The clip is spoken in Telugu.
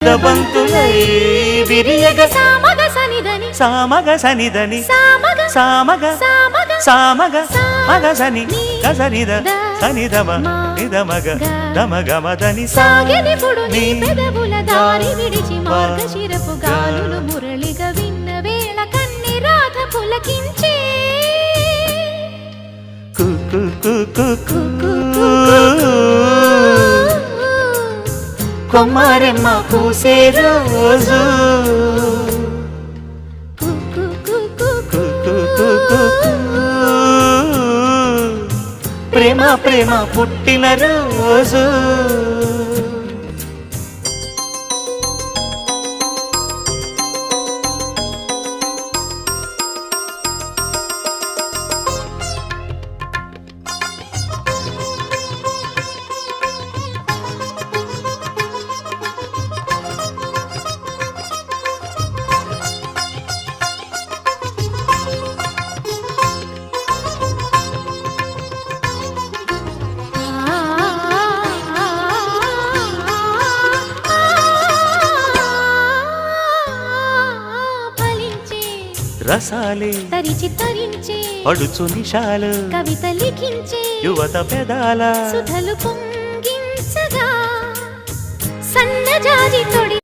బంతులై విరియగ సామగ సనిదని సామగ సనిదని సామగ సామగ సామగ సామగ మగ సని గసనిద సనిదమ నిదమగ దమగమదని సాగెనిపుడు నీ పెదవుల దారి విడిచి మార్గశిరపు గాలులు మురళిగా విన్న వేళ కన్ని రాధ పులకించే కు కు కు కు కు కొమ్మారెమ్మ పూసే రోజు ప్రేమ ప్రేమ పుట్టిన రోజు రసాలే తరిచి తరించే అడుచు నిషాలు కవిత లిఖించే యువత పెదాల సుధలు పొంగించగా సన్నజాజి తొడి